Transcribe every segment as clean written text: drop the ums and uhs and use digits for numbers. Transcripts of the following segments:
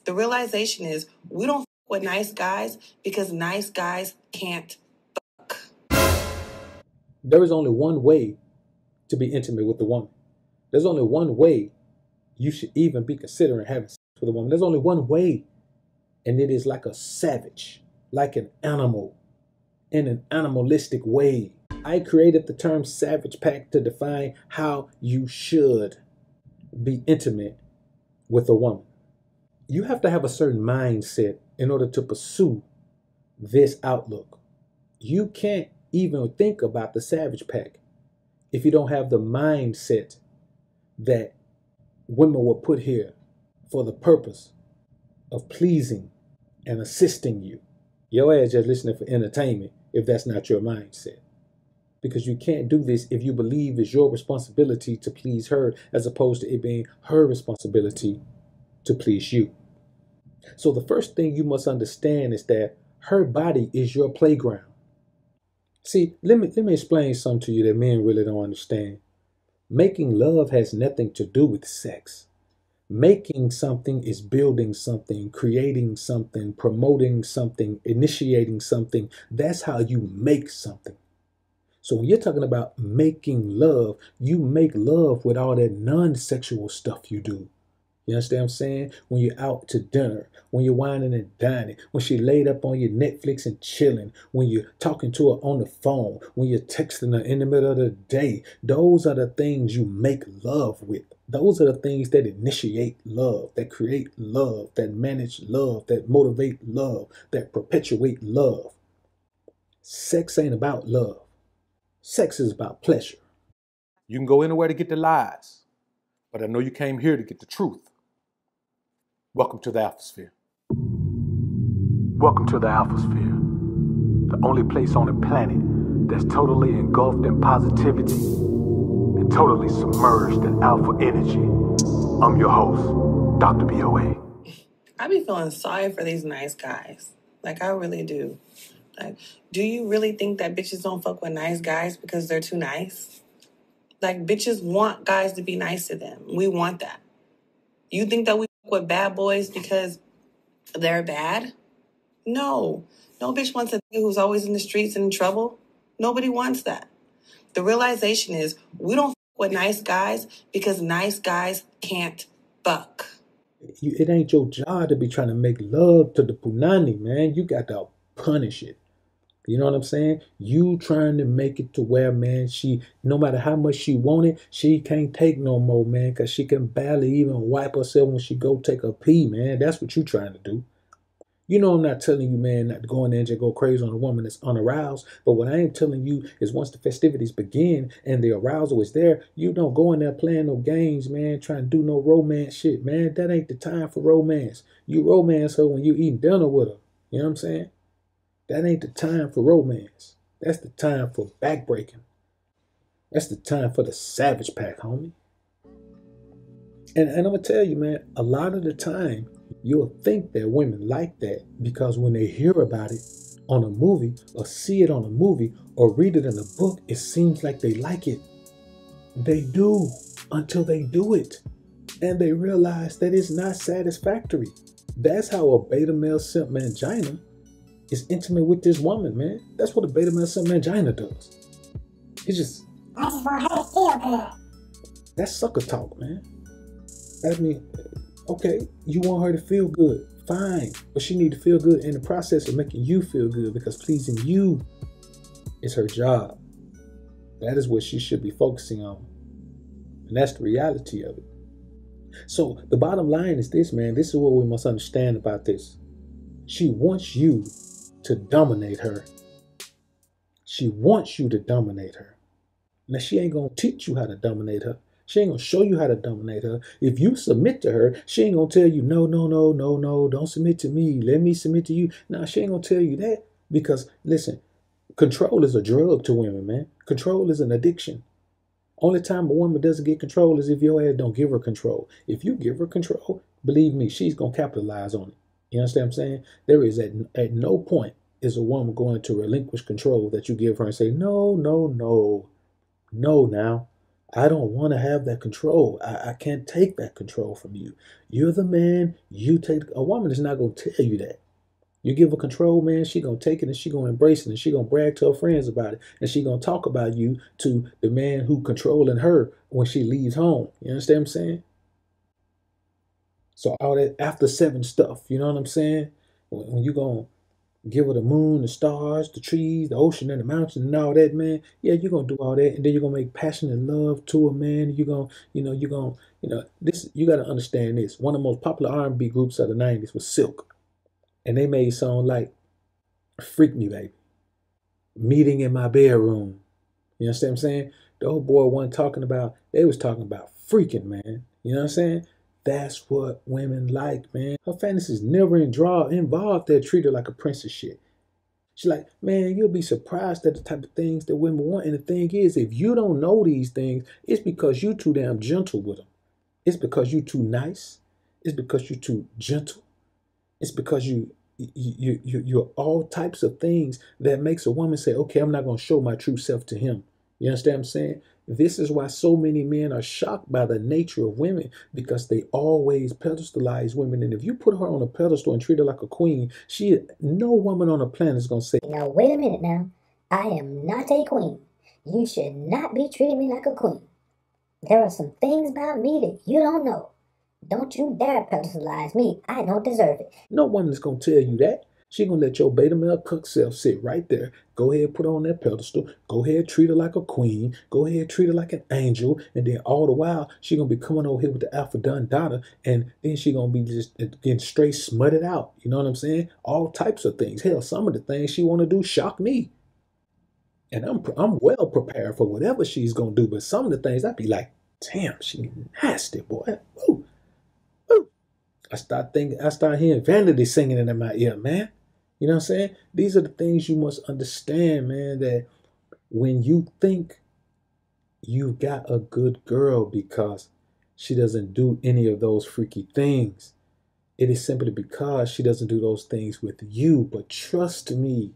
The realization is we don't with nice guys because nice guys can't fuck. There is only one way to be intimate with a woman. There's only one way you should even be considering having sex with a woman. There's only one way, and it is like a savage, like an animal, in an animalistic way. I created the term Savage Pack to define how you should be intimate with a woman. You have to have a certain mindset in order to pursue this outlook. You can't even think about the Savage Pack if you don't have the mindset that women were put here for the purpose of pleasing and assisting you. Your ass just listening for entertainment if that's not your mindset. Because you can't do this if you believe it's your responsibility to please her as opposed to it being her responsibility to please you. So the first thing you must understand is that her body is your playground. See, let me explain something to you that men really don't understand. Making love has nothing to do with sex. Making something is building something, creating something, promoting something, initiating something. That's how you make something. So when you're talking about making love, you make love with all that non-sexual stuff you do. You understand what I'm saying? When you're out to dinner, when you're whining and dining, when she laid up on your Netflix and chilling, when you're talking to her on the phone, when you're texting her in the middle of the day, those are the things you make love with. Those are the things that initiate love, that create love, that manage love, that motivate love, that perpetuate love. Sex ain't about love. Sex is about pleasure. You can go anywhere to get the lies, but I know you came here to get the truth. Welcome to the Alphasphere. Welcome to the Alphasphere, the only place on the planet that's totally engulfed in positivity and totally submerged in alpha energy. I'm your host, Dr. BOA. I be feeling sorry for these nice guys. Like, I really do. Like, do you really think that bitches don't fuck with nice guys because they're too nice? Like, bitches want guys to be nice to them. We want that. You think that we fuck with bad boys because they're bad? No. No bitch wants a nigga who's always in the streets and in trouble. Nobody wants that. The realization is we don't fuck with nice guys because nice guys can't fuck. It ain't your job to be trying to make love to the punani, man. You got to punish it. You know what I'm saying? You trying to make it to where, man, no matter how much she want it, she can't take no more, man, because she can barely even wipe herself when she go take a pee, man. That's what you trying to do. You know I'm not telling you, man, not to go in there and just go crazy on a woman that's unaroused. But what I am telling you is once the festivities begin and the arousal is there, you don't go in there playing no games, man, trying to do no romance shit, man. That ain't the time for romance. You romance her when you eating dinner with her. You know what I'm saying? That ain't the time for romance. That's the time for backbreaking. That's the time for the Savage Pack, homie. And I'm going to tell you, man, a lot of the time, you'll think that women like that because when they hear about it on a movie or see it on a movie or read it in a book, it seems like they like it. They do until they do it. And they realize that it's not satisfactory. That's how a beta male simp mangina is intimate with this woman, man. That's what a beta male simp mangina does. It's just, I just want her to feel good. That's sucker talk, man. I mean, okay, you want her to feel good, fine, but she need to feel good in the process of making you feel good because pleasing you is her job. That is what she should be focusing on, and that's the reality of it. So the bottom line is this, man. This is what we must understand about this. She wants you to dominate her. She wants you to dominate her. Now, she ain't gonna teach you how to dominate her. She ain't gonna show you how to dominate her. If you submit to her, she ain't gonna tell you, no, don't submit to me. Let me submit to you. Now, she ain't gonna tell you that because, listen, control is a drug to women, man. Control is an addiction. Only time a woman doesn't get control is if your ass don't give her control. If you give her control, believe me, she's gonna capitalize on it. You understand what I'm saying? There is at no point is a woman going to relinquish control that you give her and say, no, now. I don't want to have that control. I can't take that control from you. You're the man. You take. A woman is not going to tell you that. You give her control, man, she going to take it and she going to embrace it and she going to brag to her friends about it. And she going to talk about you to the man who controlling her when she leaves home. You understand what I'm saying? So all that after 7 stuff, you know what I'm saying? When you going to give her the moon, the stars, the trees, the ocean, and the mountains, and all that, man. Yeah, you're gonna do all that, and then you're gonna make passionate love to a man. You're gonna, this. You gotta understand this. One of the most popular R&B groups of the '90s was Silk, and they made songs like "Freak Me, Baby," "Meeting in My Bedroom." You understand what I'm saying? The old boy wasn't talking about. They was talking about freaking, man. You know what I'm saying? That's what women like, man. Her fantasies never involved that treat her like a princess shit. She's like, man, you'll be surprised at the type of things that women want. And the thing is, if you don't know these things, it's because you too damn gentle with them. It's because you too nice. It's because you too gentle. It's because you're all types of things that makes a woman say, okay, I'm not going to show my true self to him. You understand what I'm saying? This is why so many men are shocked by the nature of women, because they always pedestalize women. And if you put her on a pedestal and treat her like a queen, no woman on the planet is going to say, Now, wait a minute now. I am not a queen. You should not be treating me like a queen. There are some things about me that you don't know. Don't you dare pedestalize me. I don't deserve it. No woman is going to tell you that. She going to let your beta male cuck self sit right there. Go ahead, put her on that pedestal. Go ahead, treat her like a queen. Go ahead, treat her like an angel. And then all the while, she going to be coming over here with the alpha done daughter. And then she going to be just getting straight smutted out. You know what I'm saying? All types of things. Hell, some of the things she want to do shock me. And I'm well prepared for whatever she's going to do. But some of the things, I'd be like, damn, she nasty, boy. Ooh. Ooh. I start hearing Vanity singing in my ear, man. You know what I'm saying? These are the things you must understand, man, that when you think you've got a good girl because she doesn't do any of those freaky things, it is simply because she doesn't do those things with you. But trust me,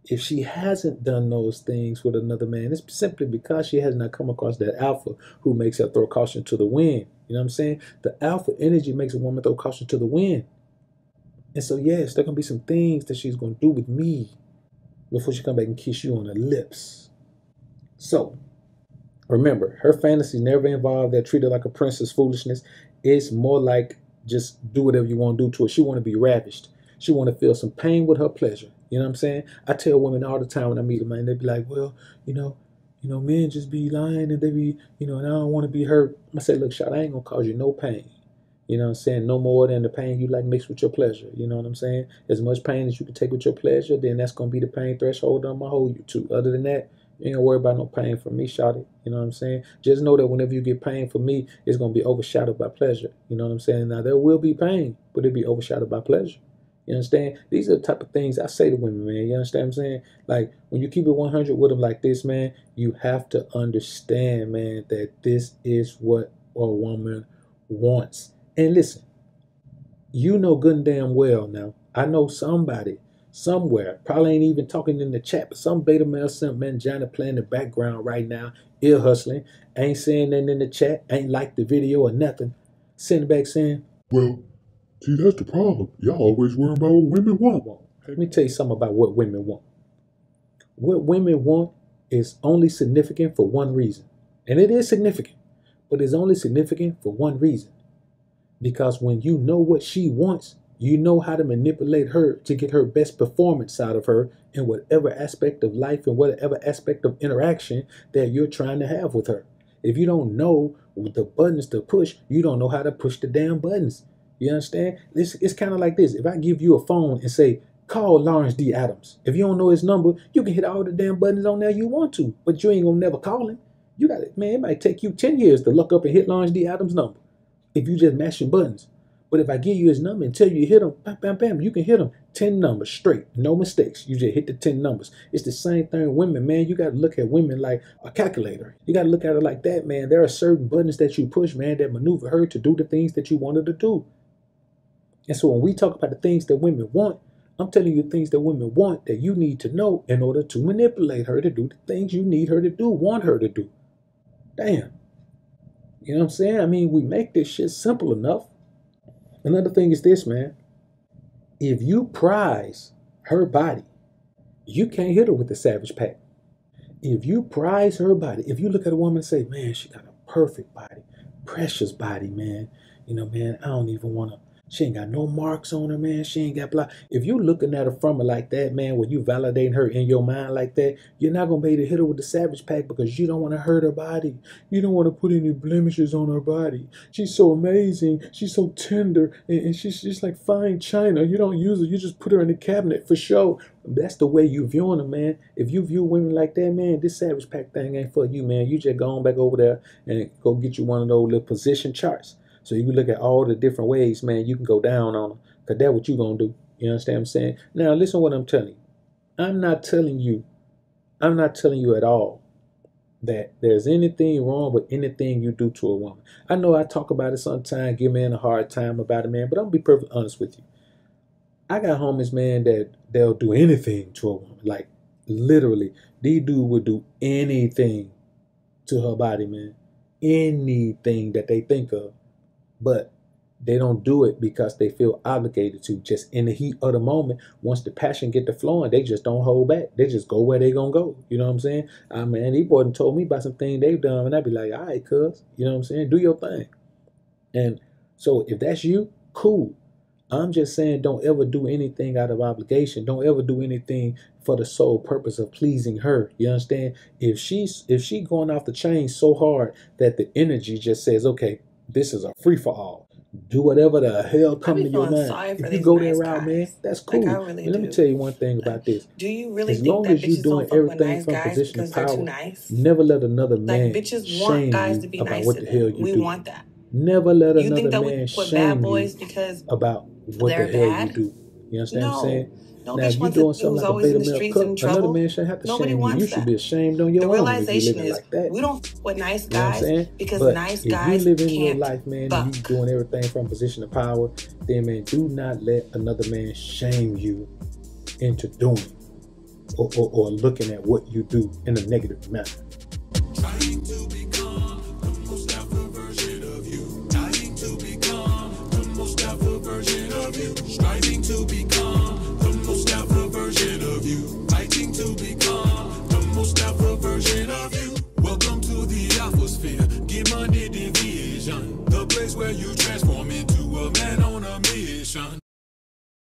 if she hasn't done those things with another man, it's simply because she has not come across that alpha who makes her throw caution to the wind. You know what I'm saying? The alpha energy makes a woman throw caution to the wind. And so, yes, there are going to be some things that she's going to do with me before she come back and kiss you on the lips. So, remember, her fantasy never involved that treat her like a princess foolishness. It's more like just do whatever you want to do to her. She want to be ravished. She want to feel some pain with her pleasure. You know what I'm saying? I tell women all the time when I meet them, man, they be like, well, men just be lying and they be, and I don't want to be hurt. I say, look, shot, I ain't going to cause you no pain. You know what I'm saying? No more than the pain you like mixed with your pleasure. You know what I'm saying? As much pain as you can take with your pleasure, then that's going to be the pain threshold I'm going to hold you to. Other than that, you ain't going to worry about no pain from me, shawty. You know what I'm saying? Just know that whenever you get pain from me, it's going to be overshadowed by pleasure. You know what I'm saying? Now, there will be pain, but it'll be overshadowed by pleasure. You understand? These are the type of things I say to women, man. You understand what I'm saying? Like, when you keep it 100 with them like this, man, you have to understand, man, that this is what a woman wants. And listen, you know good and damn well now, I know somebody somewhere, probably ain't even talking in the chat, but some beta male simp man Johnny playing in the background right now, ear hustling, ain't saying nothing in the chat, ain't like the video or nothing, sitting back saying, well, see, that's the problem. Y'all always worry about what women want. Let me tell you something about what women want. What women want is only significant for one reason. And it is significant, but it's only significant for one reason. Because when you know what she wants, you know how to manipulate her to get her best performance out of her in whatever aspect of life and whatever aspect of interaction that you're trying to have with her. If you don't know the buttons to push, you don't know how to push the damn buttons. You understand? It's kind of like this. If I give you a phone and say, call Lawrence D. Adams. If you don't know his number, you can hit all the damn buttons on there you want to, but you ain't gonna never call him. You got it, man. It might take you 10 years to look up and hit Lawrence D. Adams' number if you just mashing buttons. But if I give you his number and tell you to hit him, bam, bam, bam, you can hit him 10 numbers straight, no mistakes. You just hit the 10 numbers. It's the same thing with women, man. You got to look at women like a calculator. You got to look at her like that, man. There are certain buttons that you push, man, that maneuver her to do the things that you want her to do. And so when we talk about the things that women want, I'm telling you things that women want that you need to know in order to manipulate her to do the things you need her to do, want her to do. Damn. You know what I'm saying? I mean, we make this shit simple enough. Another thing is this, man. If you prize her body, you can't hit her with the Savage Pack. If you prize her body, if you look at a woman and say, man, she got a perfect body, precious body, man. You know, man, I don't even want to, she ain't got no marks on her, man. She ain't got blah. If you looking at her from her like that, man, when you validating her in your mind like that, you're not going to be able to hit her with the Savage Pack because you don't want to hurt her body. You don't want to put any blemishes on her body. She's so amazing. She's so tender. And she's just like fine china. You don't use her. You just put her in the cabinet for show. That's the way you viewing them, man. If you view women like that, man, this Savage Pack thing ain't for you, man. You just go on back over there and go get you one of those little position charts. So you can look at all the different ways, man, you can go down on them. Because that's what you going to do. You understand what I'm saying? Now, listen to what I'm telling you. I'm not telling you at all that there's anything wrong with anything you do to a woman. I know I talk about it sometimes, give men a hard time about it, man, but I'm going to be perfectly honest with you. I got homies, man, that they'll do anything to a woman. Like, literally, these dudes would do anything to her body, man. Anything that they think of. But they don't do it because they feel obligated to. Just in the heat of the moment, once the passion get to flowing, they just don't hold back. They just go where they gonna go. You know what I'm saying? Man, these boys told me about some things they've done, and I'd be like, all right, cuz, you know what I'm saying? Do your thing. And so if that's you, cool. I'm just saying, don't ever do anything out of obligation. Don't ever do anything for the sole purpose of pleasing her. You understand? If she going off the chain so hard that the energy just says, okay, this is a free-for-all. Do whatever the hell comes to your mind. If you go that route, man, that's cool. Like, I really Let me tell you one thing about this. Do you really As think long that as you're bitches doing don't fuck with everything nice from guys position of because they're too power, nice? never let another Like, man bitches want shame guys you to be about nice what to the hell them. you We do. want that. Never let You think another that we man put bad shame boys you because about what they're the hell bad? you do. You understand what I'm No. saying? No Now, if bitch you wants doing a dude something who's like a always in beta the male streets in cup, another trouble. man shouldn't have to Nobody shame you. You wants should that. be ashamed on your The own if you realization living is like that. we don't fuck with nice You know what I'm guys saying? because But nice if guys you live in your can't life, man, and fuck. you doing everything from a position of power, then, man, do not let another man shame you into doing or looking at what you do in a negative manner. Trying to become the most alpha version of you. Trying to become the most alpha version of you. Striving to become the most alpha version of you. Fighting to become the most alpha version of you. Welcome to the Alphasphere. Get money division. The place where you transform into a man on a mission.